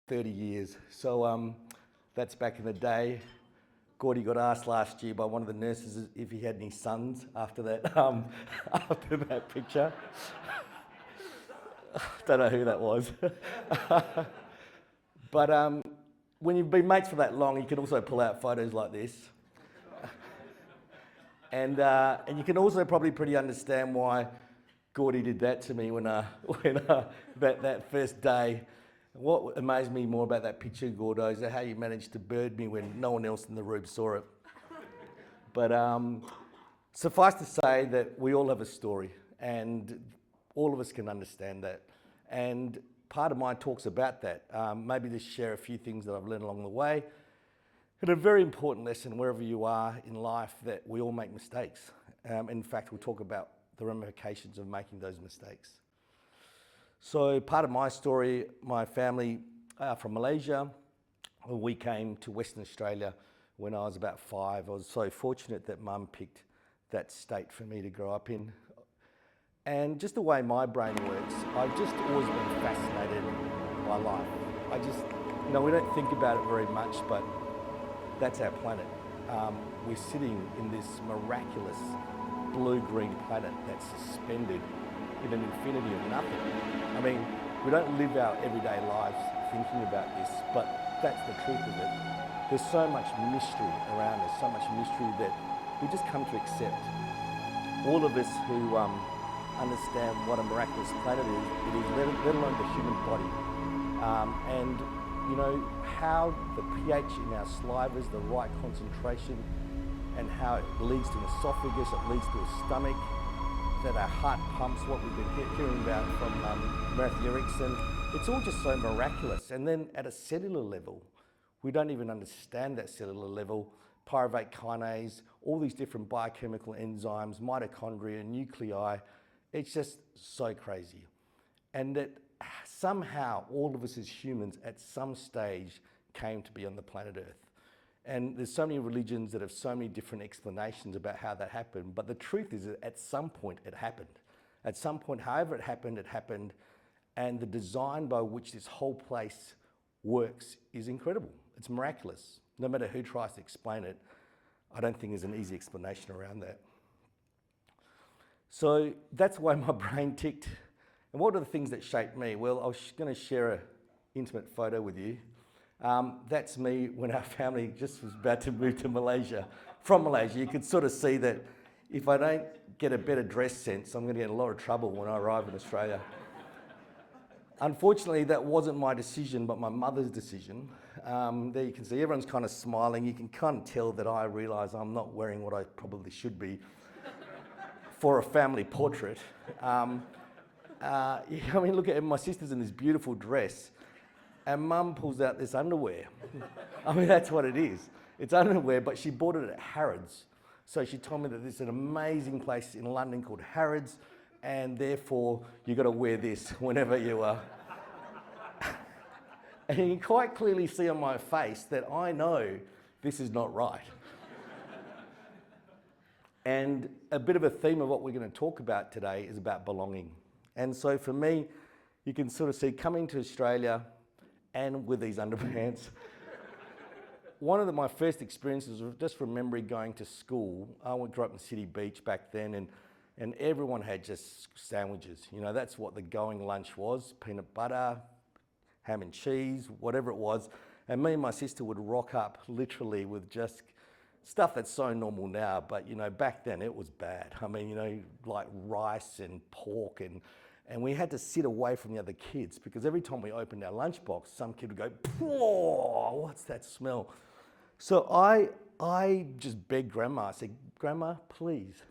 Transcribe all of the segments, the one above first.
30 years. So that's back in the day. Gordy got asked last year by one of the nurses if he had any sons after that, after that picture. Don't know who that was. But when you've been mates for that long, you can also pull out photos like this. And you can also probably pretty understand why Gordy did that to me when that first day. What amazed me more about that picture, Gordo, is how you managed to bird me when no one else in the room saw it. But suffice to say that we all have a story, and all of us can understand that. And part of my talk's about that. Maybe just share a few things that I've learned along the way. And a very important lesson wherever you are in life that we all make mistakes. In fact, we'll talk about the ramifications of making those mistakes. So part of my story, my family from Malaysia, we came to Western Australia when I was about 5. I was so fortunate that Mum picked that state for me to grow up in. And just the way my brain works, I've just always been fascinated by life. We don't think about it very much, but that's our planet. We're sitting in this miraculous blue-green planet that's suspended in an infinity of nothing. I mean, we don't live our everyday lives thinking about this, but that's the truth of it. There's so much mystery around us, so much mystery that we just come to accept. All of us who understand what a miraculous planet is, let alone the human body. And you know, how the pH in our saliva is the right concentration, and how it leads to an esophagus, it leads to a stomach, that our heart pumps, what we've been hearing about from Matthew Erickson. It's all just so miraculous. And then at a cellular level, we don't even understand that cellular level. Pyruvate kinase, all these different biochemical enzymes, mitochondria, nuclei. It's just so crazy. And that somehow all of us as humans at some stage came to be on the planet Earth. And there's so many religions that have so many different explanations about how that happened. But the truth is that at some point it happened. At some point, however it happened. And the design by which this whole place works is incredible. It's miraculous. No matter who tries to explain it, I don't think there's an easy explanation around that. So that's why my brain ticked. And what are the things that shaped me? Well, I was going to share an intimate photo with you. That's me when our family just was about to move to Malaysia. From Malaysia, you could sort of see that if I don't get a better dress sense, I'm going to get in a lot of trouble when I arrive in Australia. Unfortunately, that wasn't my decision, but my mother's decision. There you can see everyone's kind of smiling. You can kind of tell that I realise I'm not wearing what I probably should be for a family portrait. Look at it. My sister's in this beautiful dress, and Mum pulls out this underwear. That's what it is. It's underwear, but she bought it at Harrods. So she told me that there's an amazing place in London called Harrods, and therefore you've got to wear this whenever you are. And you can quite clearly see on my face that I know this is not right. And a bit of a theme of what we're going to talk about today is about belonging. And so for me, you can sort of see coming to Australia and with these underpants, one of my first experiences was just remembering going to school. I grew up in City Beach back then, and everyone had just sandwiches. You know, that's what the going lunch was, peanut butter, ham and cheese, whatever it was. And me and my sister would rock up literally with just stuff that's so normal now, but you know, back then it was bad. Like rice and pork, and we had to sit away from the other kids because every time we opened our lunchbox, some kid would go, "Whoa, what's that smell?" So I just begged Grandma. I said, "Grandma, please,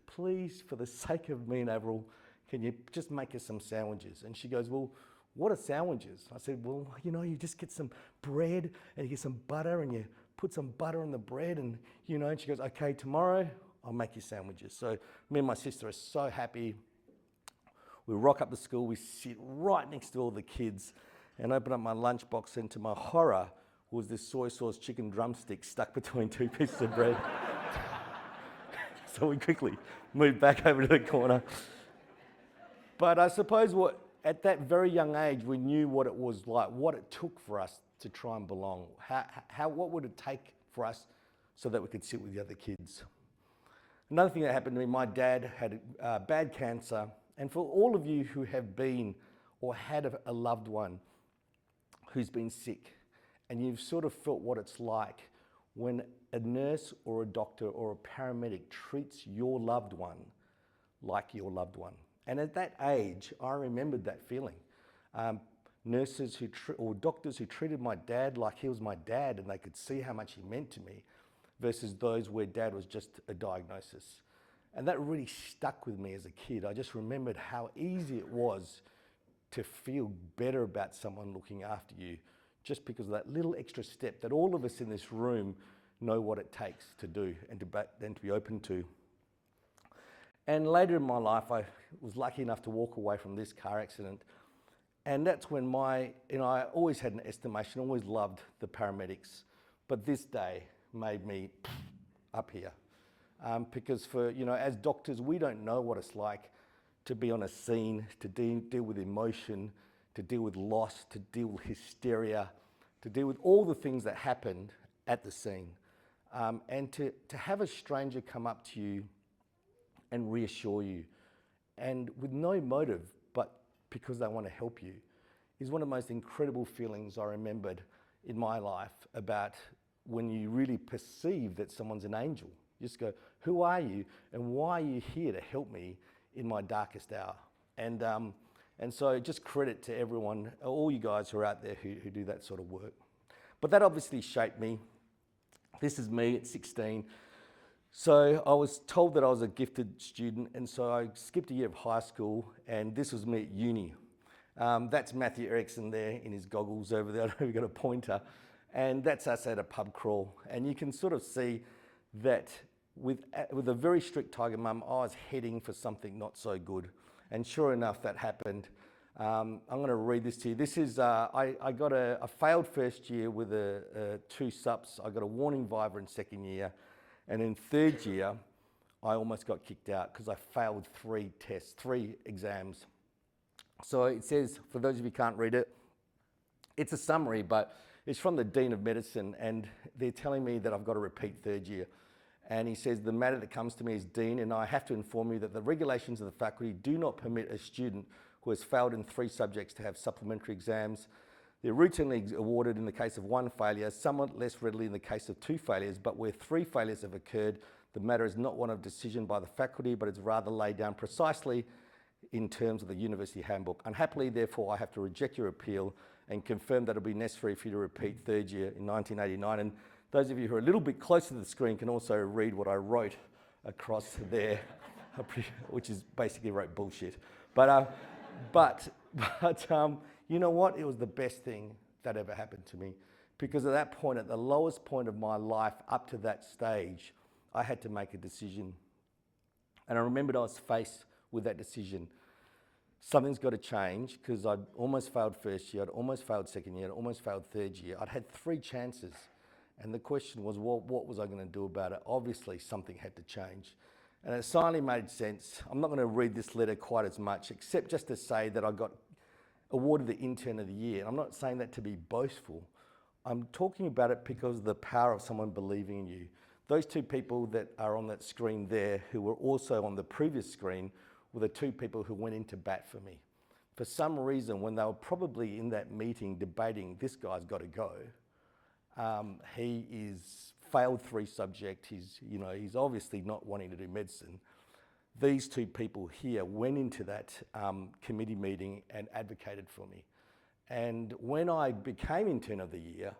for the sake of me and Avril, can you just make us some sandwiches?" And she goes, "Well, what are sandwiches?" I said, "Well, you just get some bread and you get some butter and you put some butter on the bread and she goes, "Okay, tomorrow I'll make you sandwiches." So me and my sister are so happy. We rock up to school, we sit right next to all the kids and open up my lunchbox, and to my horror was this soy sauce chicken drumstick stuck between 2 pieces of bread. So we quickly moved back over to the corner. But I suppose at that very young age, we knew what it was like, what it took for us to try and belong? What would it take for us so that we could sit with the other kids? Another thing that happened to me, my dad had bad cancer, and for all of you who have been or had a loved one who's been sick, and you've sort of felt what it's like when a nurse or a doctor or a paramedic treats your loved one like your loved one. And at that age, I remembered that feeling. Nurses or doctors who treated my dad like he was my dad and they could see how much he meant to me, versus those where dad was just a diagnosis. And that really stuck with me as a kid. I just remembered how easy it was to feel better about someone looking after you, just because of that little extra step that all of us in this room know what it takes to do and to be open to. And later in my life, I was lucky enough to walk away from this car accident. And that's when I always had an estimation, always loved the paramedics. But this day made me up here. Because as doctors, we don't know what it's like to be on a scene, to deal with emotion, to deal with loss, to deal with hysteria, to deal with all the things that happened at the scene. And to have a stranger come up to you and reassure you, and with no motive, but because they want to help you, is one of the most incredible feelings I remembered in my life about when you really perceive that someone's an angel. You just go, who are you and why are you here to help me in my darkest hour? And so just credit to everyone, all you guys who are out there who do that sort of work. But that obviously shaped me. This is me at 16. So I was told that I was a gifted student, and so I skipped a year of high school, and this was me at uni. That's Matthew Erickson there in his goggles over there. I don't know if you've got a pointer. And that's us at a pub crawl. And you can sort of see that with a very strict tiger mum, I was heading for something not so good. And sure enough, that happened. I'm going to read this to you. This is, I got a failed first year with 2 SUPs. I got a warning viva in second year. And in third year, I almost got kicked out because I failed 3 tests, 3 exams. So it says, for those of you who can't read it, it's a summary, but it's from the Dean of Medicine, and they're telling me that I've got to repeat third year. And he says, the matter that comes to me as Dean, and I have to inform you that the regulations of the faculty do not permit a student who has failed in 3 subjects to have supplementary exams. They're routinely awarded in the case of 1 failure, somewhat less readily in the case of 2 failures, but where 3 failures have occurred, the matter is not one of decision by the faculty, but it's rather laid down precisely in terms of the university handbook. Unhappily, therefore, I have to reject your appeal and confirm that it'll be necessary for you to repeat third year in 1989. And those of you who are a little bit closer to the screen can also read what I wrote across there, which is basically wrote bullshit. But you know what? It was the best thing that ever happened to me, because at that point, at the lowest point of my life up to that stage, I had to make a decision. And I remembered I was faced with that decision. Something's got to change, because I'd almost failed first year, I'd almost failed second year, I'd almost failed third year. I'd had 3 chances. And the question was, well, what was I going to do about it? Obviously, something had to change. And it finally made sense. I'm not going to read this letter quite as much, except just to say that I got awarded the Intern of the Year. And I'm not saying that to be boastful. I'm talking about it because of the power of someone believing in you. Those 2 people that are on that screen there, who were also on the previous screen, were the 2 people who went into bat for me. For some reason, when they were probably in that meeting debating, this guy's got to go, he is failed 3 subjects, he's obviously not wanting to do medicine. These 2 people here went into that committee meeting and advocated for me. And when I became Intern of the Year,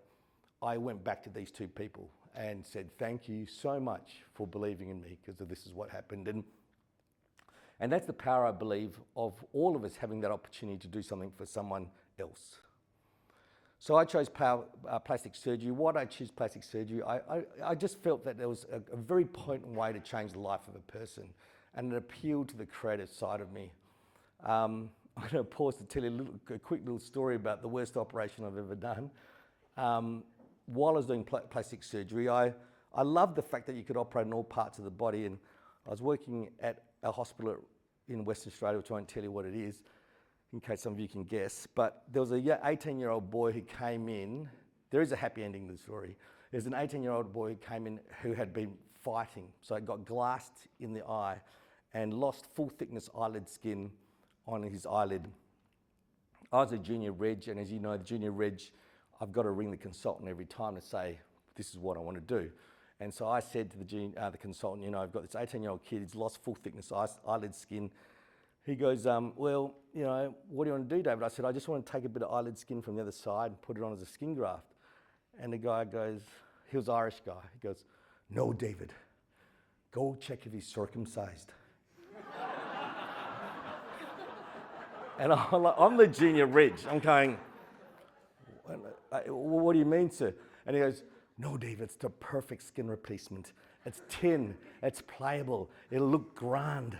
I went back to these 2 people and said, thank you so much for believing in me, because this is what happened. And that's the power, I believe, of all of us having that opportunity to do something for someone else. So I chose plastic surgery. Why did I choose plastic surgery? I just felt that there was a very potent way to change the life of a person, and it appealed to the creative side of me. I'm going to pause to tell you a quick little story about the worst operation I've ever done. While I was doing plastic surgery, I loved the fact that you could operate on all parts of the body, and I was working at a hospital in Western Australia, which I won't tell you what it is, in case some of you can guess. But there was a 18-year-old boy who came in There is a happy ending to the story. There's an 18-year-old boy who came in who had been fighting, so he got glassed in the eye and lost full thickness eyelid skin on his eyelid. I was a junior reg, and as you know, the junior reg, I've got to ring the consultant every time to say, this is what I want to do. And so I said to the consultant, you know, I've got this 18-year-old kid, he's lost full thickness eyelid skin. He goes, well, you know, what do you want to do, David? I said, I just want to take a bit of eyelid skin from the other side and put it on as a skin graft. And the guy goes, he was an Irish guy, he goes, no, David, go check if he's circumcised. And I'm the junior reg. I'm going, what do you mean, sir? And he goes, no, David, it's the perfect skin replacement. It's tin, it's pliable, it'll look grand.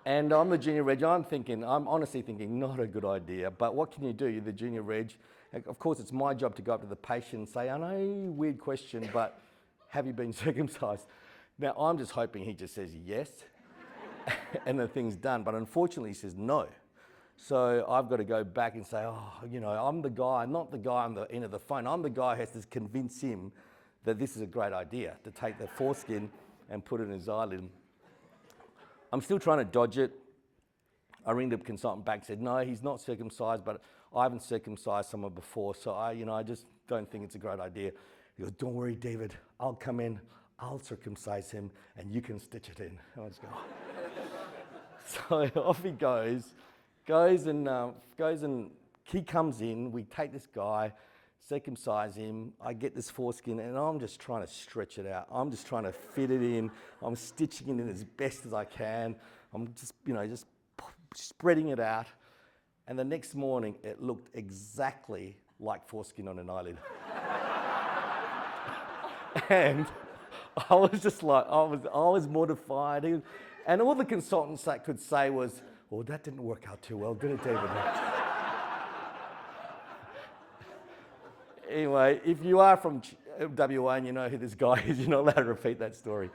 And I'm the junior reg. I'm honestly thinking, not a good idea. But what can you do? You're the junior reg. Of course, it's my job to go up to the patient and say, I know, weird question, but have you been circumcised? Now, I'm just hoping he just says yes, and the thing's done. But unfortunately, he says no. So I've got to go back and say, oh, you know, I'm the guy, not the guy on the end of the phone. I'm the guy who has to convince him that this is a great idea, to take the foreskin and put it in his eyelid. I'm still trying to dodge it. I ring the consultant back and said, no, he's not circumcised, but I haven't circumcised someone before, so I just don't think it's a great idea. He goes, don't worry, David, I'll come in, I'll circumcise him, and you can stitch it in. And I just go, so off he goes and he comes in, we take this guy, circumcise him, I get this foreskin, and I'm just trying to stretch it out. I'm just trying to fit it in. I'm stitching it in as best as I can. I'm just, just spreading it out. And the next morning, it looked exactly like foreskin on an eyelid. And I was just like, I was mortified. And all the consultants that could say was, well, that didn't work out too well, did it, David? Anyway, if you are from WA and you know who this guy is, you're not allowed to repeat that story.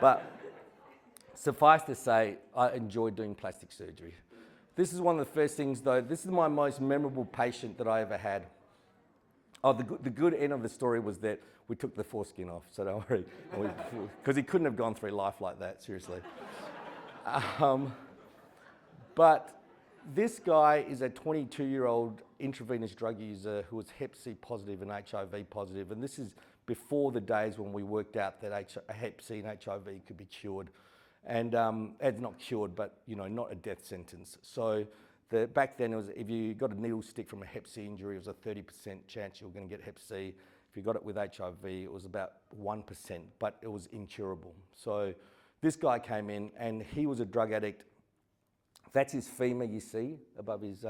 But suffice to say, I enjoyed doing plastic surgery. This is one of the first things, though. This is my most memorable patient that I ever had. Oh, the good end of the story was that we took the foreskin off, so don't worry. Because he couldn't have gone through life like that, seriously. But this guy is a 22-year-old intravenous drug user who was Hep C positive and HIV positive, and this is before the days when we worked out that Hep C and HIV could be cured, and not cured, but not a death sentence. So back then, it was if you got a needle stick from a Hep C injury, it was a 30% chance you were going to get Hep C. If you got it with HIV, it was about 1%, but it was incurable. So this guy came in, and he was a drug addict. That's his femur, you see, above his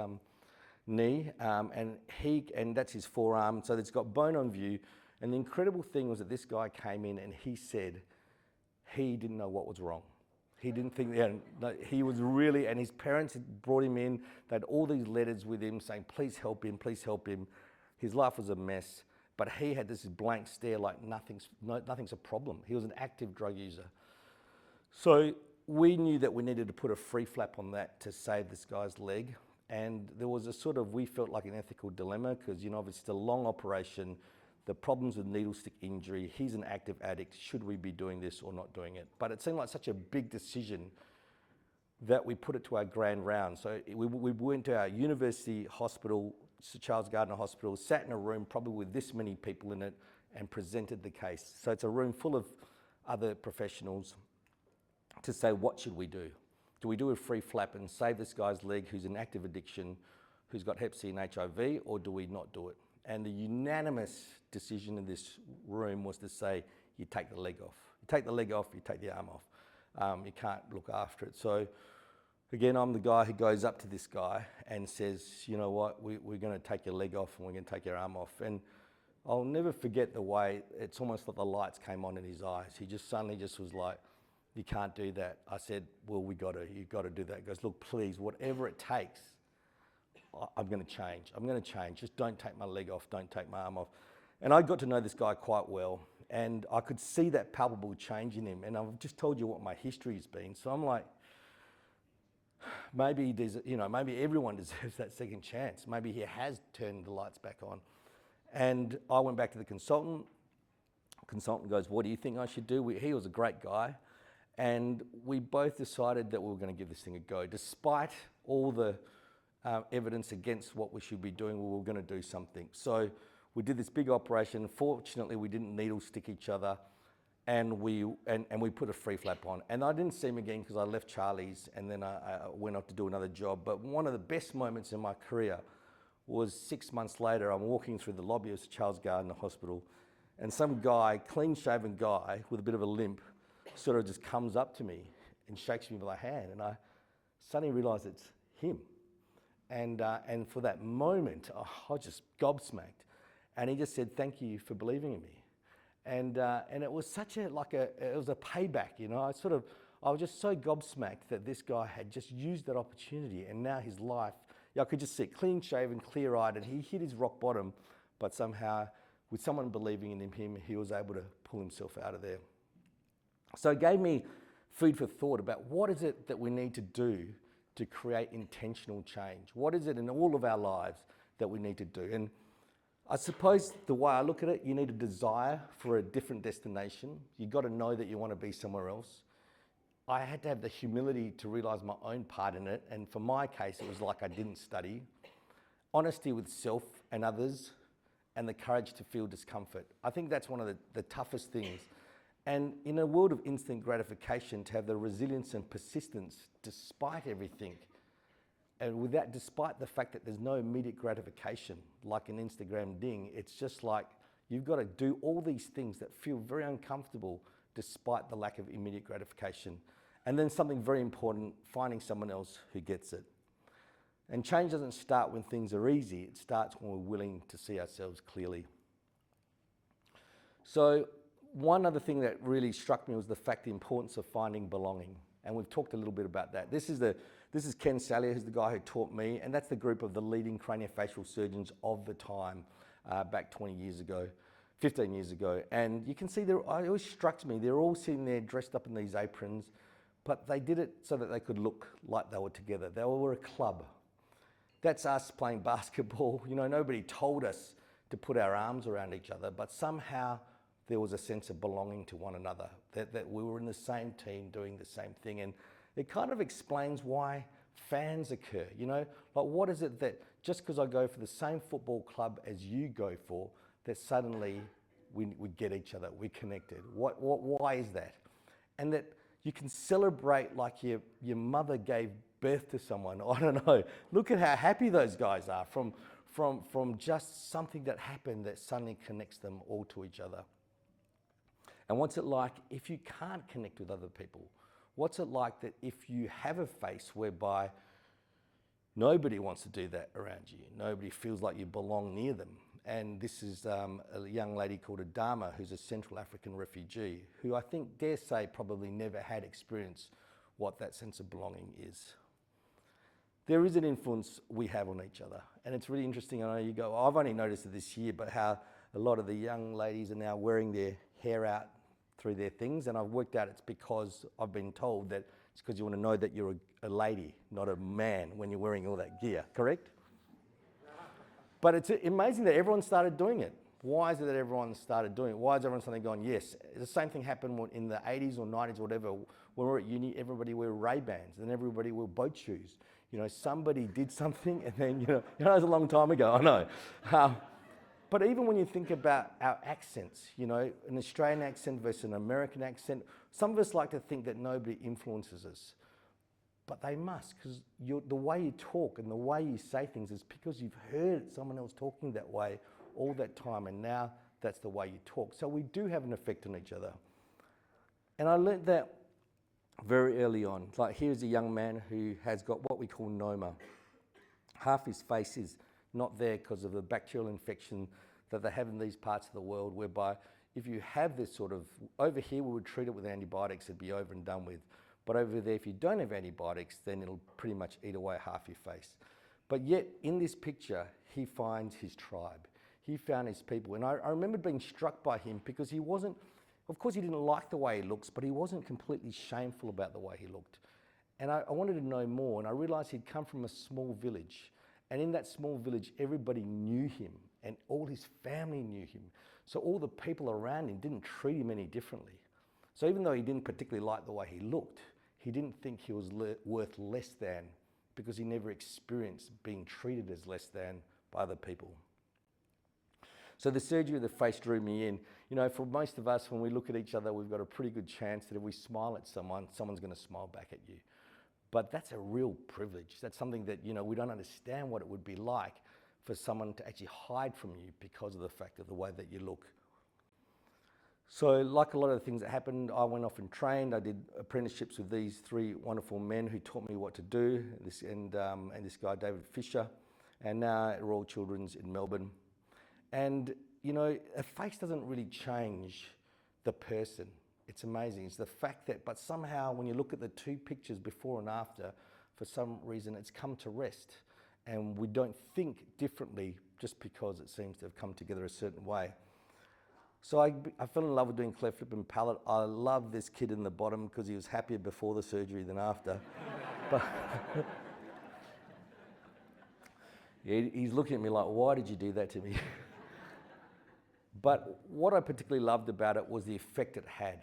knee, and that's his forearm. So it's got bone on view. And the incredible thing was that this guy came in and he said he didn't know what was wrong. He didn't think he was really, and his parents had brought him in. They had all these letters with him saying, please help him, please help him. His life was a mess, but he had this blank stare like nothing's a problem. He was an active drug user. So we knew that we needed to put a free flap on that to save this guy's leg. And there was we felt like an ethical dilemma because, if it's a long operation, the problems with needle stick injury, he's an active addict, should we be doing this or not doing it? But it seemed like such a big decision that we put it to our grand round. So we went to our university hospital, Sir Charles Gardner Hospital, sat in a room probably with this many people in it and presented the case. So it's a room full of other professionals to say, what should we do? Do we do a free flap and save this guy's leg who's in active addiction, who's got Hep C and HIV, or do we not do it? And the unanimous decision in this room was to say, you take the leg off. You take the leg off, you take the arm off. You can't look after it. So again, I'm the guy who goes up to this guy and says, you know what, we're going to take your leg off and we're going to take your arm off. And I'll never forget the way, it's almost like the lights came on in his eyes. He just suddenly was like, you can't do that. I said, well, you've got to do that. He goes, look, please, whatever it takes, I'm going to change. I'm going to change. Just don't take my leg off. Don't take my arm off. And I got to know this guy quite well, and I could see that palpable change in him. And I've just told you what my history has been. So I'm like, maybe there's, maybe everyone deserves that second chance. Maybe he has turned the lights back on. And I went back to the consultant. Consultant goes, what do you think I should do? He was a great guy. And we both decided that we were going to give this thing a go. Despite all the evidence against what we should be doing, we were going to do something. So we did this big operation. Fortunately, we didn't needle stick each other. And we put a free flap on. And I didn't see him again because I left Charlie's and then I went off to do another job. But one of the best moments in my career was 6 months later. I'm walking through the lobby of Charles Gardner Hospital, and some guy, clean-shaven guy with a bit of a limp, sort of just comes up to me and shakes me by the hand. And I suddenly realised it's him. And for that moment, I was just gobsmacked. And he just said, thank you for believing in me. And it was such it was a payback, I was just so gobsmacked that this guy had just used that opportunity, and now his life, I could just see it, clean shaven, clear eyed, and he hit his rock bottom, but somehow with someone believing in him, he was able to pull himself out of there. So it gave me food for thought about what is it that we need to do to create intentional change? What is it in all of our lives that we need to do? And I suppose the way I look at it, you need a desire for a different destination. You've got to know that you want to be somewhere else. I had to have the humility to realise my own part in it. And for my case, it was like I didn't study. Honesty with self and others, and the courage to feel discomfort. I think that's one of the toughest things. And in a world of instant gratification, to have the resilience and persistence despite everything, and with that, despite the fact that there's no immediate gratification, like an Instagram ding, it's just like you've got to do all these things that feel very uncomfortable despite the lack of immediate gratification. And then something very important, finding someone else who gets it. And change doesn't start when things are easy, it starts when we're willing to see ourselves clearly. So one other thing that really struck me was the importance of finding belonging. And we've talked a little bit about that. This is Ken Sallier, who's the guy who taught me, and that's the group of the leading craniofacial surgeons of the time, back 15 years ago. And you can see, it always struck me, they're all sitting there dressed up in these aprons, but they did it so that they could look like they were together. They were a club. That's us playing basketball. Nobody told us to put our arms around each other, but somehow there was a sense of belonging to one another, that we were in the same team doing the same thing. And it kind of explains why fans occur. What is it that just because I go for the same football club as you go for, that suddenly we get each other, we're connected? Why is that? And that you can celebrate like your mother gave birth to someone. I don't know. Look at how happy those guys are from just something that happened that suddenly connects them all to each other. And what's it like if you can't connect with other people? What's it like that if you have a face whereby nobody wants to do that around you? Nobody feels like you belong near them. And this is a young lady called Adama, who's a Central African refugee, who I think, dare say, probably never had experienced what that sense of belonging is. There is an influence we have on each other. And it's really interesting. I know you go, I've only noticed it this year, but how a lot of the young ladies are now wearing their hair out through their things, and I've worked out it's because I've been told that it's because you want to know that you're a lady, not a man, when you're wearing all that gear, correct? But it's amazing that everyone started doing it. Why is it that everyone started doing it? Why is everyone suddenly going, yes? The same thing happened in the 80s or 90s or whatever. When we were at uni, everybody wore Ray-Bans, and everybody wore boat shoes. Somebody did something, and then, it was a long time ago, I know. But even when you think about our accents, an Australian accent versus an American accent, some of us like to think that nobody influences us. But they must, because the way you talk and the way you say things is because you've heard someone else talking that way all that time, and now that's the way you talk. So we do have an effect on each other. And I learnt that very early on. Like, here's a young man who has got what we call noma. Half his face is not there because of the bacterial infection that they have in these parts of the world, whereby if you have this sort of, over here we would treat it with antibiotics, it'd be over and done with. But over there, if you don't have antibiotics, then it'll pretty much eat away half your face. But yet, in this picture, he finds his tribe. He found his people. And I remember being struck by him because he wasn't, of course he didn't like the way he looks, but he wasn't completely shameful about the way he looked. And I wanted to know more, and I realised he'd come from a small village. And in that small village, everybody knew him, and all his family knew him. So all the people around him didn't treat him any differently. So even though he didn't particularly like the way he looked, he didn't think he was worth less than, because he never experienced being treated as less than by other people. So the surgery of the face drew me in. You know, for most of us, when we look at each other, we've got a pretty good chance that if we smile at someone, someone's going to smile back at you. But that's a real privilege. That's something that, you know, we don't understand what it would be like for someone to actually hide from you because of the fact of the way that you look. So like a lot of the things that happened, I went off and trained. I did apprenticeships with these three wonderful men who taught me what to do, and this guy, David Fisher, and now at Royal Children's in Melbourne. And, you know, a face doesn't really change the person. It's amazing. It's the fact that, but somehow when you look at the two pictures before and after, for some reason it's come to rest. And we don't think differently just because it seems to have come together a certain way. So I fell in love with doing cleft lip and palate. I love this kid in the bottom because he was happier before the surgery than after. But yeah, he's looking at me like, why did you do that to me? But what I particularly loved about it was the effect it had.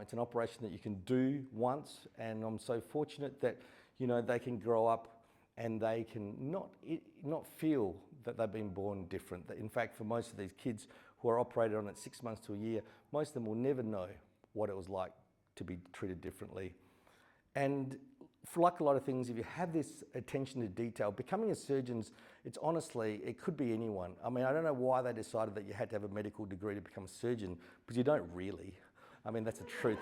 It's an operation that you can do once, and I'm so fortunate that, you know, they can grow up and they can not feel that they've been born different. In fact, for most of these kids who are operated on at 6 months to a year, most of them will never know what it was like to be treated differently. And for like a lot of things, if you have this attention to detail, becoming a surgeon, it's honestly, it could be anyone. I mean, I don't know why they decided that you had to have a medical degree to become a surgeon, because you don't really. I mean, that's the truth.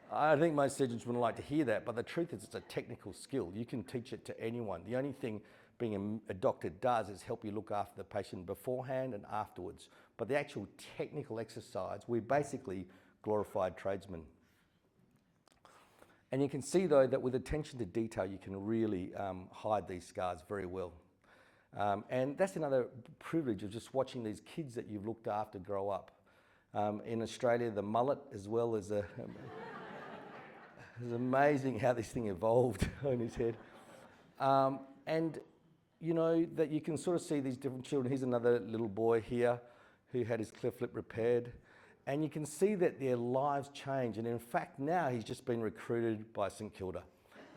I think most surgeons wouldn't like to hear that, but the truth is it's a technical skill. You can teach it to anyone. The only thing being a doctor does is help you look after the patient beforehand and afterwards. But the actual technical exercise, we're basically glorified tradesmen. And you can see, though, that with attention to detail, you can really hide these scars very well. And that's another privilege of just watching these kids that you've looked after grow up. In Australia, the mullet as well as it's amazing how this thing evolved on his head. And you know, that you can sort of see these different children. Here's another little boy here who had his cleft lip repaired. And you can see that their lives change. And in fact, now he's just been recruited by St Kilda.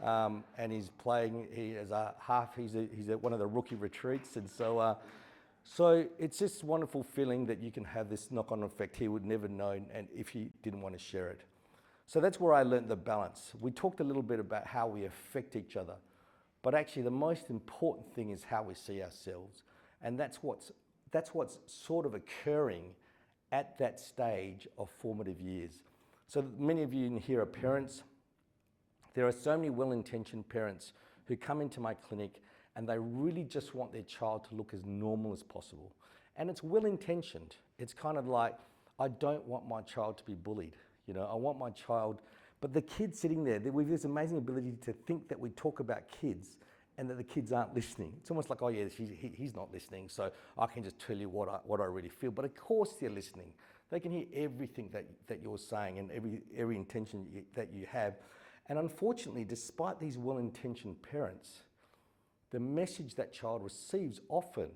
And he's playing, he's at one of the rookie retreats. And so it's this wonderful feeling that you can have this knock-on effect he would never know, and if he didn't want to share it. So that's where I learned the balance. We talked a little bit about how we affect each other, but actually the most important thing is how we see ourselves. And that's what's sort of occurring at that stage of formative years. So many of you in here are parents. There are so many well-intentioned parents who come into my clinic and they really just want their child to look as normal as possible. And it's well-intentioned. It's kind of like, I don't want my child to be bullied. You know, I want my child, but the kid sitting there, we have this amazing ability to think that we talk about kids and that the kids aren't listening. It's almost like, oh yeah, he's not listening, so I can just tell you what I really feel. But of course they're listening. They can hear everything that you're saying and every intention that you have. And unfortunately, despite these well-intentioned parents, the message that child receives often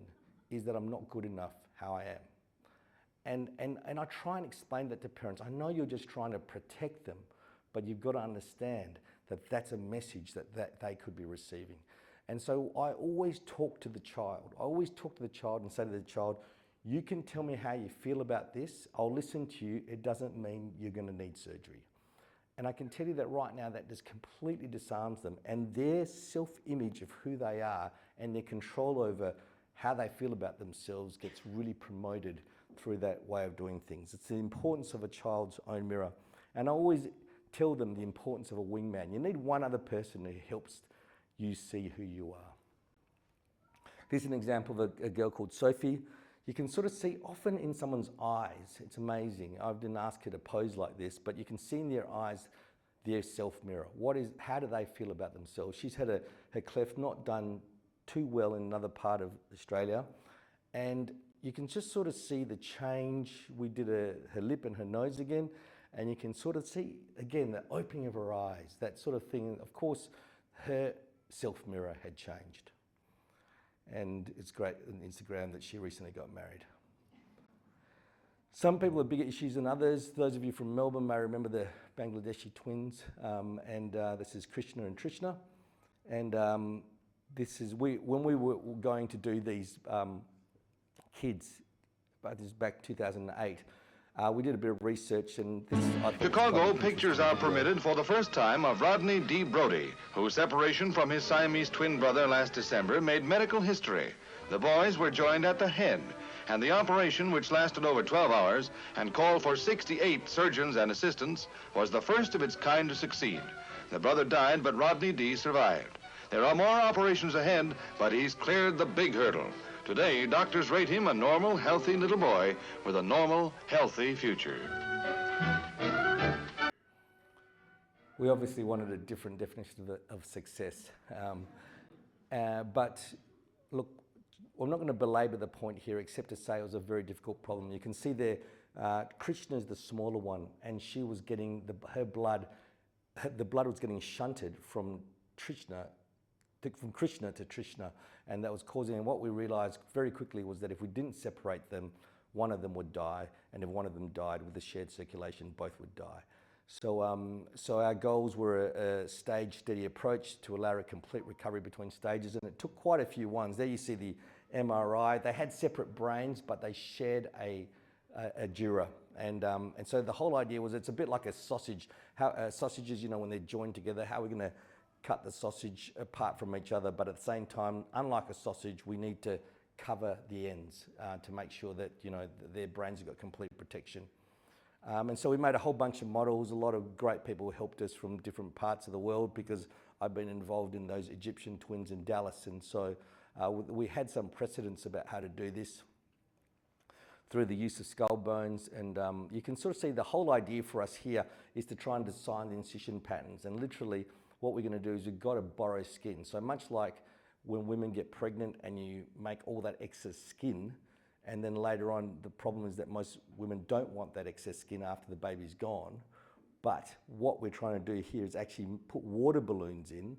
is that I'm not good enough how I am. And I try and explain that to parents. I know you're just trying to protect them, but you've got to understand that that's a message that they could be receiving. And so I always talk to the child. I always talk to the child and say to the child, you can tell me how you feel about this. I'll listen to you. It doesn't mean you're going to need surgery. And I can tell you that right now that just completely disarms them, and their self-image of who they are and their control over how they feel about themselves gets really promoted through that way of doing things. It's the importance of a child's own mirror. And I always tell them the importance of a wingman. You need one other person who helps you see who you are. Here's an example of a girl called Sophie. You can sort of see often in someone's eyes, it's amazing. I didn't ask her to pose like this, but you can see in their eyes their self-mirror. How do they feel about themselves? She's had her cleft not done too well in another part of Australia, and you can just sort of see the change. We did her lip and her nose again, And you can sort of see, again, the opening of her eyes, that sort of thing. Of course, her self-mirror had changed. And it's great on Instagram that she recently got married. Some people have bigger issues than others. Those of you from Melbourne may remember the Bangladeshi twins, this is Krishna and Trishna. And this is, when we were going to do these kids, but this is back 2008, we did a bit of research, and this Chicago, pictures are permitted for the first time of Rodney D. Brody, whose separation from his Siamese twin brother last December made medical history. The boys were joined at the head, and the operation, which lasted over 12 hours and called for 68 surgeons and assistants, was the first of its kind to succeed. The brother died, but Rodney D. survived. There are more operations ahead, but he's cleared the big hurdle. Today, doctors rate him a normal, healthy little boy with a normal, healthy future. We obviously wanted a different definition of success. But look, I'm not going to belabor the point here except to say it was a very difficult problem. You can see there, Krishna's the smaller one, and she was getting, the blood was getting shunted from Krishna to Trishna, and that was causing, and what we realized very quickly was that if we didn't separate them, one of them would die, and if one of them died with the shared circulation, both would die. So, so our goals were a stage steady approach to allow a complete recovery between stages, and it took quite a few ones. There you see the MRI. They had separate brains, but they shared a dura. And so the whole idea was, it's a bit like a sausage. How sausages, you know, when they're joined together, how are we going to cut the sausage apart from each other? But at the same time, unlike a sausage, we need to cover the ends to make sure that, you know, their brains have got complete protection. And so we made a whole bunch of models. A lot of great people helped us from different parts of the world, because I've been involved in those Egyptian twins in Dallas. And so we had some precedents about how to do this through the use of skull bones. And you can sort of see the whole idea for us here is to try and design the incision patterns. And literally what we're going to do is we've got to borrow skin. So much like when women get pregnant and you make all that excess skin, and then later on, the problem is that most women don't want that excess skin after the baby's gone. But what we're trying to do here is actually put water balloons in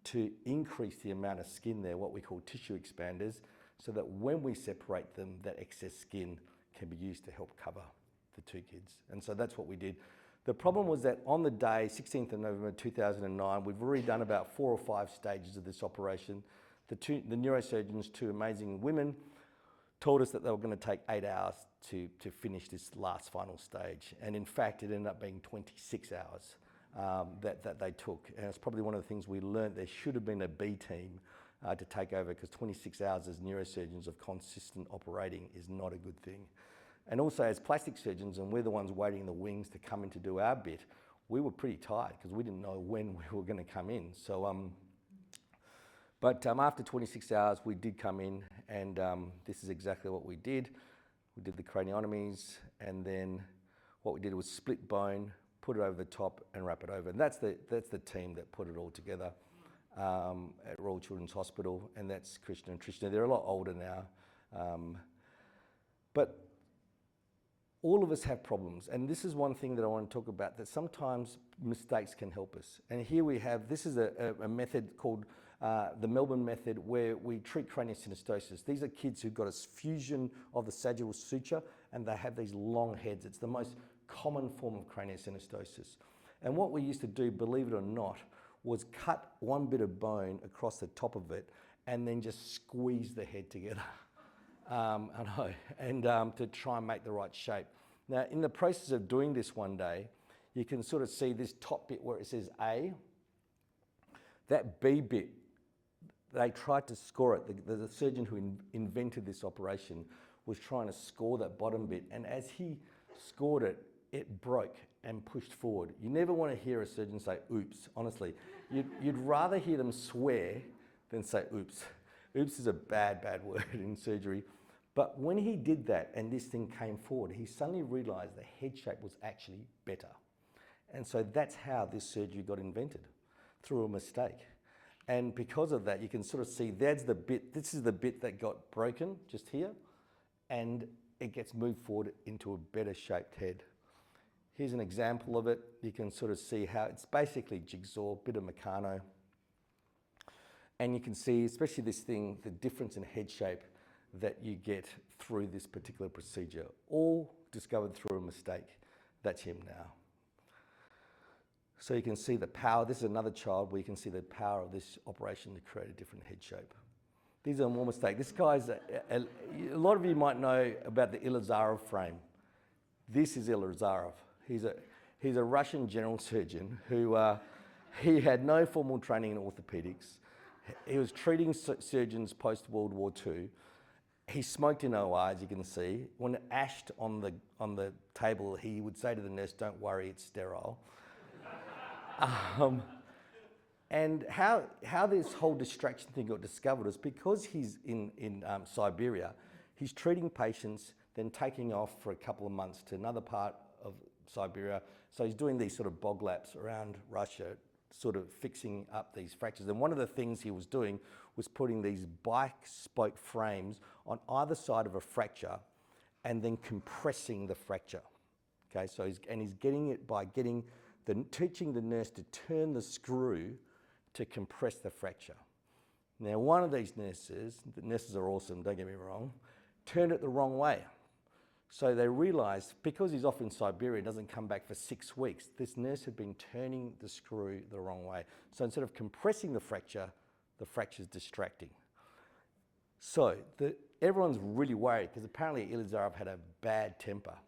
to increase the amount of skin there, what we call tissue expanders, so that when we separate them, that excess skin can be used to help cover the two kids. And so that's what we did. The problem was that on the day, 16th of November 2009, we've already done about 4 or 5 stages of this operation. The neurosurgeons, 2 amazing women, told us that they were going to take 8 hours to finish this last final stage. And in fact, it ended up being 26 hours that they took. And it's probably one of the things we learned. There should have been a B team to take over, because 26 hours as neurosurgeons of consistent operating is not a good thing. And also as plastic surgeons, and we're the ones waiting in the wings to come in to do our bit, we were pretty tired because we didn't know when we were going to come in. So, but after 26 hours, we did come in, and this is exactly what we did. We did the craniotomies, and then what we did was split bone, put it over the top, and wrap it over. And that's the team that put it all together at Royal Children's Hospital, and that's Krishna and Trishna. They're a lot older now, but all of us have problems, and this is one thing that I want to talk about, that sometimes mistakes can help us. And here we have, this is a method called the Melbourne method, where we treat craniosynostosis. These are kids who've got a fusion of the sagittal suture, and they have these long heads. It's the most common form of craniosynostosis. And what we used to do, believe it or not, was cut one bit of bone across the top of it and then just squeeze the head together. I know, and to try and make the right shape. Now, in the process of doing this one day, you can sort of see this top bit where it says A. That B bit, they tried to score it. The surgeon who invented this operation was trying to score that bottom bit, and as he scored it, it broke and pushed forward. You never want to hear a surgeon say, oops, honestly. You'd rather hear them swear than say oops. Oops is a bad, bad word in surgery. But when he did that and this thing came forward, he suddenly realized the head shape was actually better. And so that's how this surgery got invented, through a mistake. And because of that, you can sort of see that's the bit, this is the bit that got broken just here, and it gets moved forward into a better shaped head. Here's an example of it. You can sort of see how it's basically jigsaw, bit of Meccano. And you can see, especially this thing, the difference in head shape that you get through this particular procedure, all discovered through a mistake. That's him now. So you can see the power. This is another child where you can see the power of this operation to create a different head shape. These are more mistakes. This guy's, a lot of you might know about the Ilizarov frame. This is Ilizarov. He's a Russian general surgeon who he had no formal training in orthopedics. He was treating surgeons post-World War II. He smoked in OR, as you can see. When ashed on the table, he would say to the nurse, "Don't worry, it's sterile." And how this whole distraction thing got discovered is because he's in Siberia, he's treating patients, then taking off for a couple of months to another part of Siberia. So he's doing these sort of bog laps around Russia, sort of fixing up these fractures. And one of the things he was doing was putting these bike spoke frames on either side of a fracture and then compressing the fracture. Okay, so he's getting it by teaching the nurse to turn the screw to compress the fracture. Now, one of these nurses, the nurses are awesome, don't get me wrong, turned it the wrong way. So they realized, because he's off in Siberia, doesn't come back for 6 weeks, this nurse had been turning the screw the wrong way. So instead of compressing the fracture's distracting. So everyone's really worried because apparently Ilizarov had a bad temper.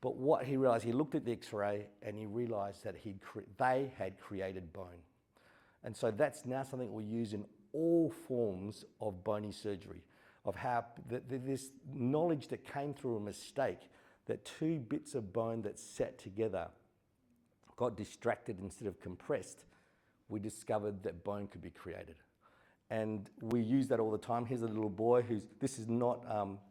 But what he realized, he looked at the x-ray and he realized that they had created bone. And so that's now something we use in all forms of bony surgery, of how this knowledge that came through a mistake, that two bits of bone that sat together got distracted instead of compressed, we discovered that bone could be created. And we use that all the time. Here's a little boy this is not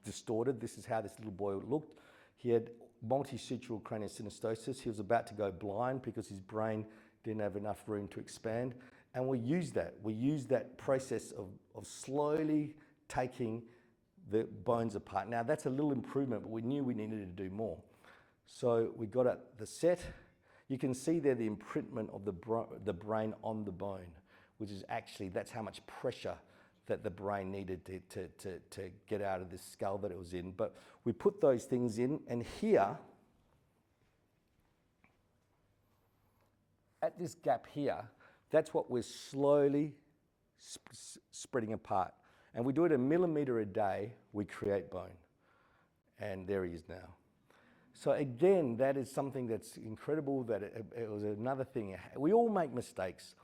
distorted, this is how this little boy looked. He had multi-sutural craniosynostosis. He was about to go blind because his brain didn't have enough room to expand. And we use that. We use that process of slowly taking the bones apart. Now that's a little improvement, but we knew we needed to do more. So we got at the set. You can see there the imprintment of the brain on the bone, which is actually, that's how much pressure that the brain needed to get out of this skull that it was in. But we put those things in, and here, at this gap here, that's what we're slowly spreading apart. And we do it a millimetre a day, we create bone. And there he is now. So again, that is something that's incredible, that it was another thing. We all make mistakes,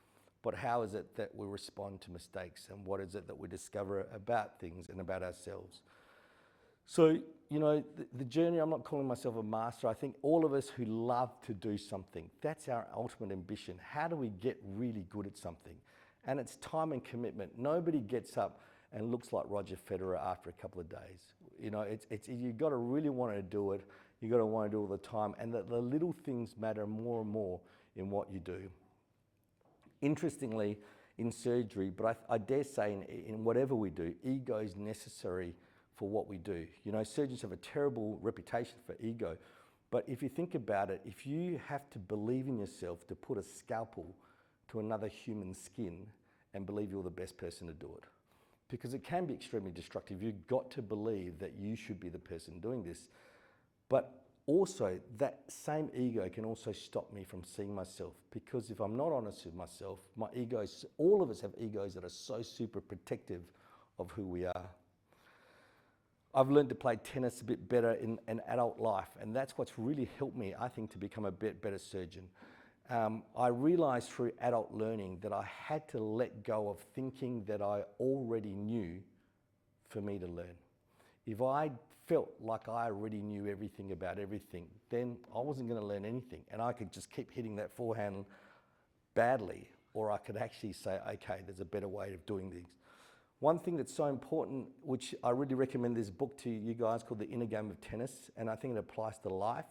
but how is it that we respond to mistakes, and what is it that we discover about things and about ourselves? So, you know, the journey, I'm not calling myself a master. I think all of us who love to do something, that's our ultimate ambition. How do we get really good at something? And it's time and commitment. Nobody gets up and looks like Roger Federer after a couple of days. You know, you've got to really want to do it. You've got to want to do it all the time, and that the little things matter more and more in what you do. Interestingly, in surgery, but I dare say in whatever we do, ego is necessary for what we do. You know, surgeons have a terrible reputation for ego, but if you think about it, if you have to believe in yourself to put a scalpel to another human's skin and believe you're the best person to do it, because it can be extremely destructive. You've got to believe that you should be the person doing this. But also, that same ego can also stop me from seeing myself, because if I'm not honest with myself, my egos, all of us have egos that are so super protective of who we are. I've learned to play tennis a bit better in adult life, and that's what's really helped me, I think, to become a bit better surgeon. I realized through adult learning that I had to let go of thinking that I already knew for me to learn. If I felt like I already knew everything about everything, then I wasn't going to learn anything, and I could just keep hitting that forehand badly, or I could actually say, okay, there's a better way of doing things. One thing that's so important, which I really recommend this book to you guys, called The Inner Game of Tennis, and I think it applies to life.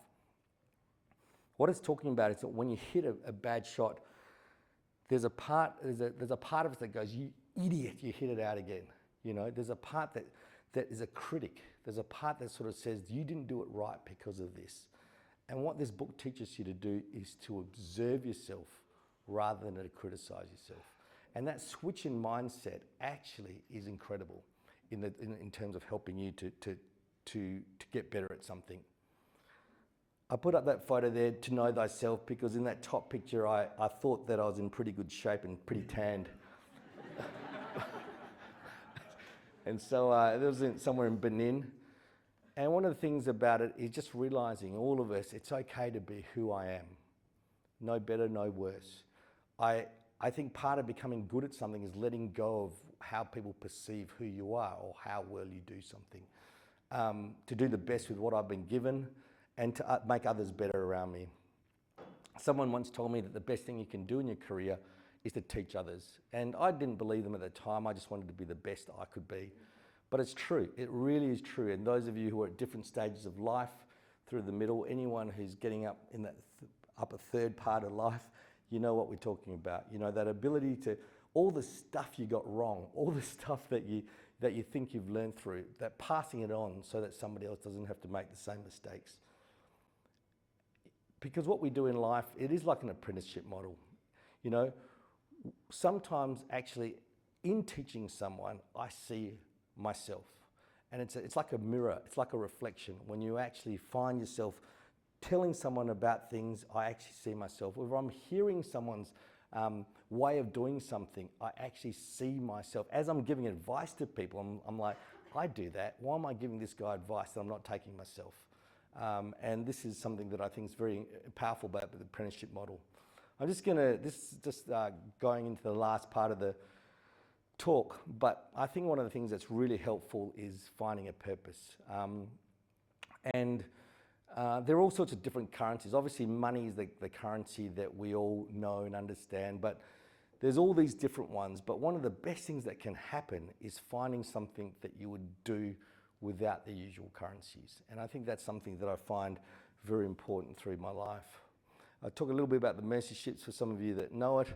What it's talking about is that when you hit a bad shot, there's a part of us that goes, you idiot, you hit it out again. You know, there's a part that is a critic. There's a part that sort of says, you didn't do it right because of this. And what this book teaches you to do is to observe yourself rather than to criticize yourself. And that switch in mindset actually is incredible in terms of helping you to get better at something. I put up that photo there, to know thyself, because in that top picture, I thought that I was in pretty good shape and pretty tanned. And so it was somewhere in Benin. And one of the things about it is just realizing, all of us, it's okay to be who I am. No better, no worse. I think part of becoming good at something is letting go of how people perceive who you are or how well you do something. To do the best with what I've been given and to make others better around me. Someone once told me that the best thing you can do in your career is to teach others. And I didn't believe them at the time. I just wanted to be the best I could be. But it's true. It really is true. And those of you who are at different stages of life, through the middle, anyone who's getting up in that upper third part of life, you know what we're talking about. You know, that ability to, all the stuff you got wrong, all the stuff that you think you've learned through, that passing it on so that somebody else doesn't have to make the same mistakes. Because what we do in life, it is like an apprenticeship model. You know, sometimes actually in teaching someone, I see myself. And it's like a mirror, it's like a reflection. When you actually find yourself telling someone about things, I actually see myself. If I'm hearing someone's way of doing something, I actually see myself. As I'm giving advice to people, I'm like, I do that. Why am I giving this guy advice that I'm not taking myself? And this is something that I think is very powerful about the apprenticeship model. This is just going into the last part of the talk, but I think one of the things that's really helpful is finding a purpose. There are all sorts of different currencies. Obviously, money is the currency that we all know and understand, but there's all these different ones. But one of the best things that can happen is finding something that you would do without the usual currencies. And I think that's something that I find very important through my life. I'll talk a little bit about the mercy ships for some of you that know it.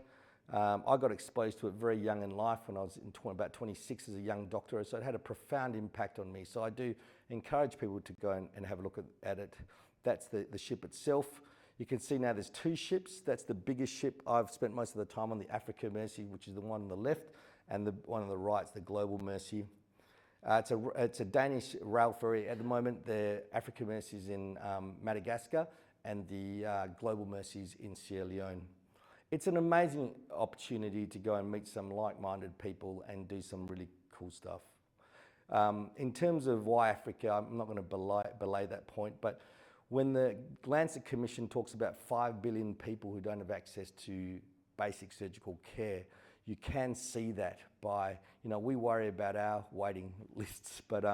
I got exposed to it very young in life when I was about 26 as a young doctor, so it had a profound impact on me. So I do encourage people to go and have a look at it. That's the ship itself. You can see now there's two ships. That's the biggest ship. I've spent most of the time on the Africa Mercy, which is the one on the left, and the one on the right is the Global Mercy. It's a Danish rail ferry at the moment. The Africa Mercy is in Madagascar, and the Global Mercy is in Sierra Leone. It's an amazing opportunity to go and meet some like-minded people and do some really cool stuff. In terms of why Africa, I'm not going to belay that point, but when the Lancet Commission talks about 5 billion people who don't have access to basic surgical care, you can see that by, we worry about our waiting lists, but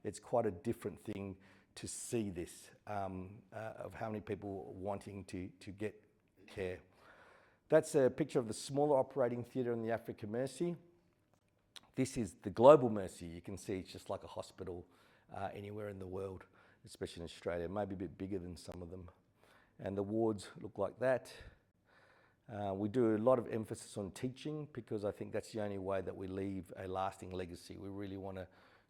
it's quite a different thing to see this, of how many people wanting to get care. That's a picture of the smaller operating theatre in the Africa Mercy. This is the Global Mercy. You can see it's just like a hospital anywhere in the world, especially in Australia, maybe a bit bigger than some of them. And the wards look like that. We do a lot of emphasis on teaching because I think that's the only way that we leave a lasting legacy. We really want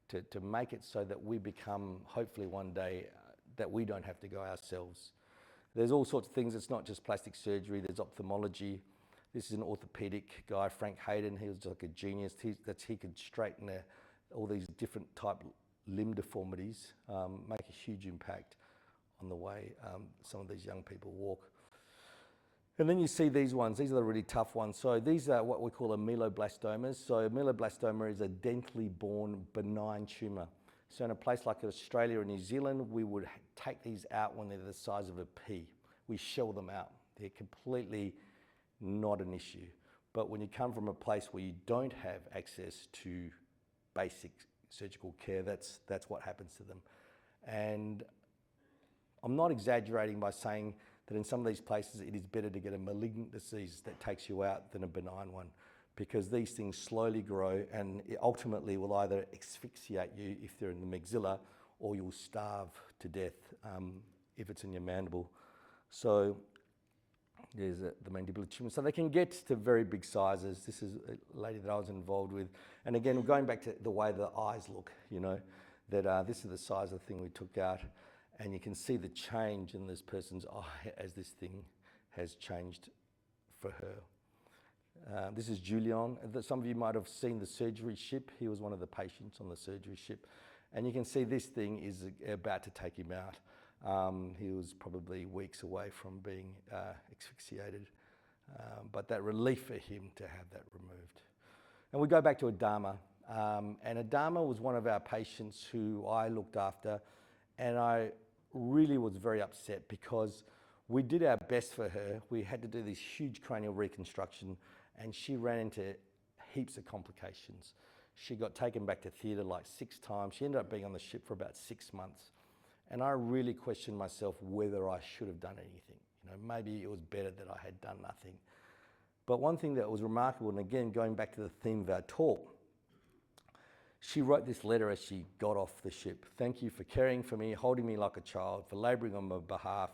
to make it so that we become, hopefully one day, that we don't have to go ourselves. There's all sorts of things. It's not just plastic surgery. There's ophthalmology. This is an orthopedic guy, Frank Hayden. He was like a genius. He could straighten all these different type limb deformities, make a huge impact on the way some of these young people walk. And then you see these ones. These are the really tough ones. So these are what we call ameloblastomas. So ameloblastoma is a dentally born benign tumour. So in a place like Australia or New Zealand, we would take these out when they're the size of a pea. We shell them out. They're completely not an issue. But when you come from a place where you don't have access to basic surgical care, that's what happens to them. And I'm not exaggerating by saying that in some of these places it is better to get a malignant disease that takes you out than a benign one, because these things slowly grow and it ultimately will either asphyxiate you if they're in the maxilla, or you'll starve to death if it's in your mandible. So there's the mandibular tumor. So they can get to very big sizes. This is a lady that I was involved with. And again, we're going back to the way the eyes look, that this is the size of the thing we took out. And you can see the change in this person's eye as this thing has changed for her. This is Julian. Some of you might have seen the surgery ship. He was one of the patients on the surgery ship. And you can see this thing is about to take him out. He was probably weeks away from being asphyxiated. But that relief for him to have that removed. And we go back to Adama. And Adama was one of our patients who I looked after, and I really was very upset because we did our best for her. We had to do this huge cranial reconstruction, and she ran into heaps of complications. She got taken back to theatre like 6 times. She ended up being on the ship for about 6 months. And I really questioned myself whether I should have done anything. You know, maybe it was better that I had done nothing. But one thing that was remarkable, and again, going back to the theme of our talk, she wrote this letter as she got off the ship. Thank you for caring for me, holding me like a child, for labouring on my behalf.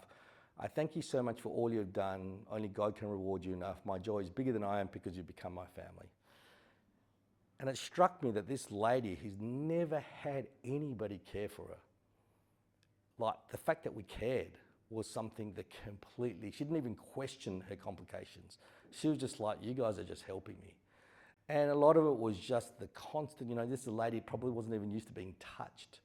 I thank you so much for all you've done. Only God can reward you enough. My joy is bigger than I am because you've become my family. And it struck me that this lady who's never had anybody care for her, like the fact that we cared was something that completely, she didn't even question her complications. She was just like, you guys are just helping me. And a lot of it was just the constant, you know, this lady probably wasn't even used to being touched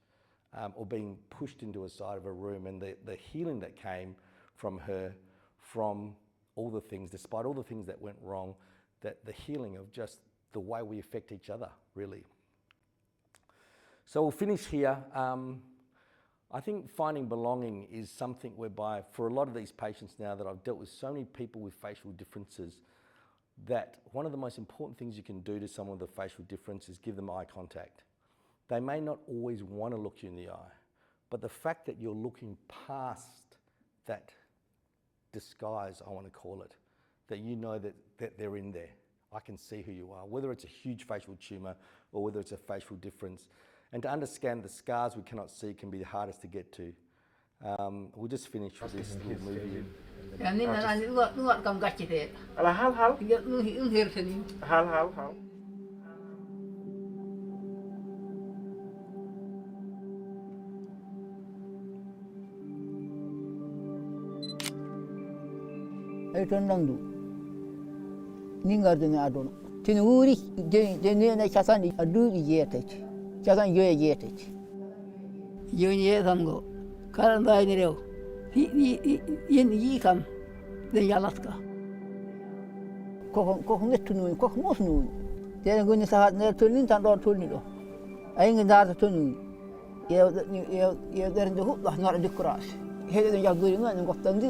or being pushed into a side of a room, and the healing that came from her, from all the things, despite all the things that went wrong, that the healing of just the way we affect each other, really. So we'll finish here. I think finding belonging is something whereby, for a lot of these patients now that I've dealt with so many people with facial differences, that one of the most important things you can do to someone with a facial difference is give them eye contact. They may not always want to look you in the eye, but the fact that you're looking past that disguise, I want to call it, that you know that they're in there. I can see who you are, whether it's a huge facial tumour or whether it's a facial difference. And to understand the scars we cannot see can be the hardest to get to. We'll just finish with this little movie. Ningarden adon. Tin uri de ne chasan adu yetech. Chasan yoye yetech. Yoye tango. Karanda inero. Yen yikam de yalatka. Ko netunu ko mosnu. De gunni sahat ne tunin tan do tunilo. Aingi dar tunu. Ye der de hubba nar de kras. Hele de yaguri ngan gottan de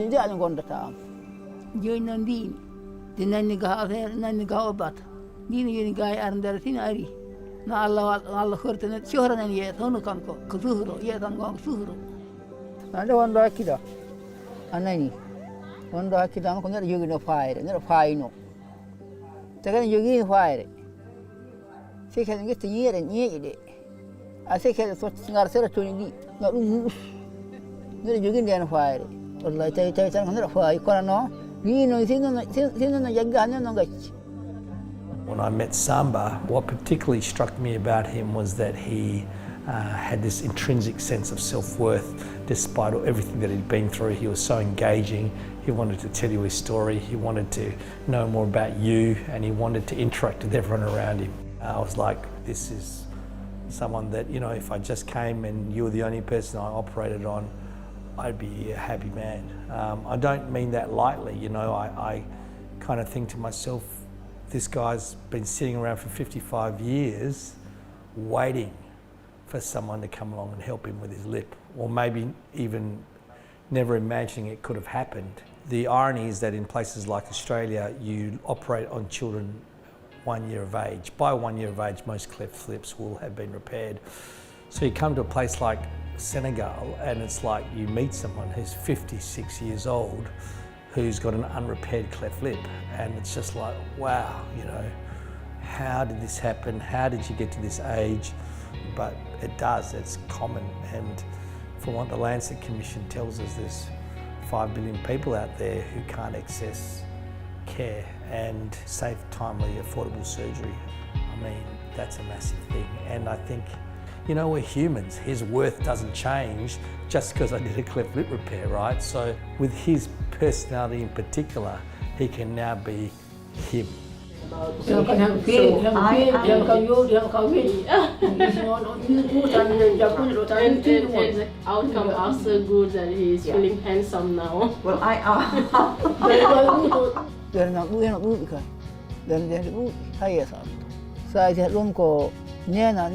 jan gondata. Yoinan din. The nanny go about. Nini guy and there thin ari. No Allah hurt and children and yet Honukanko, Kuzuro, yet I'm going Suro. And one Dakida. And nanny. One Dakida, never you in a fire, never fire no. Second you get fire. She can get a year and year it. I think I thought serotonin, not moose. Never you get a fire. Or like I tell you, never fire, you can't know. When I met Samba, what particularly struck me about him was that he had this intrinsic sense of self-worth despite everything that he'd been through. He was so engaging. He wanted to tell you his story. He wanted to know more about you, and he wanted to interact with everyone around him. I was like, this is someone that, you know, if I just came and you were the only person I operated on, I'd be a happy man. I don't mean that lightly, you know, I kind of think to myself, this guy's been sitting around for 55 years waiting for someone to come along and help him with his lip, or maybe even never imagining it could have happened. The irony is that in places like Australia, you operate on children 1 year of age. By 1 year of age, most cleft lips will have been repaired. So you come to a place like Senegal and it's like you meet someone who's 56 years old who's got an unrepaired cleft lip, and it's just like, wow, you know, how did this happen? How did you get to this age? But it does, it's common, and from what the Lancet Commission tells us, there's 5 billion people out there who can't access care and safe, timely, affordable surgery. I mean, that's a massive thing, and I think you know, we're humans. His worth doesn't change just because I did a cleft lip repair, right? So with his personality in particular, he can now be him. Yang And the outcome are so good that he's feeling handsome now. Well, I are. Dari nak bui kan, dari bui saya sah. Saya jadi lom ko nyena,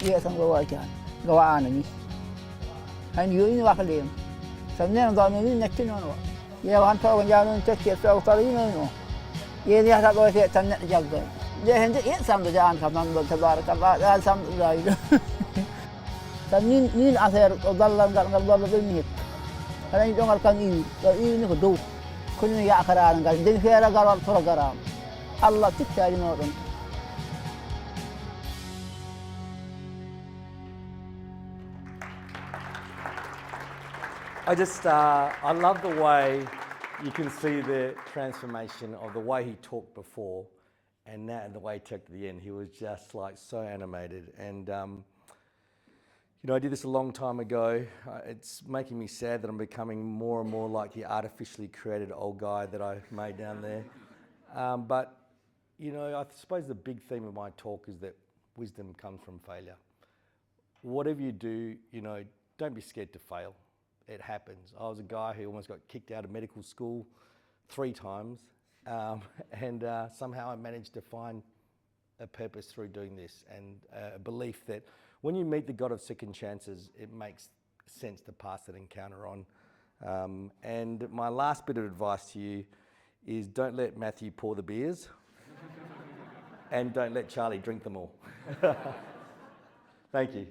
ia sang gawa ni. Hai ni ini wakalem. Sebenarnya gawa ni nak cina no. Ia wan tahu kan jalan cekik tahu tadi no. Ia dia tak boleh tanya jaga. Dia hendak ia sam jalan kaman berkabar kabar sam lagi. Dan ni asal dalam begini. Karena itu kan ini kedua. كل يا أخران قال دين خير قال فرقرام الله تكتالي نورن. I love the way you can see the transformation of the way he talked before and now and the way he talked at the end. He was just like so animated. And you know, I did this a long time ago. It's making me sad that I'm becoming more and more like the artificially created old guy that I made down there. But, you know, I suppose the big theme of my talk is that wisdom comes from failure. Whatever you do, you know, don't be scared to fail. It happens. I was a guy who almost got kicked out of medical school 3 times. And somehow I managed to find a purpose through doing this and a belief that when you meet the God of second chances, it makes sense to pass that encounter on. And my last bit of advice to you is don't let Matthew pour the beers and don't let Charlie drink them all. Thank you.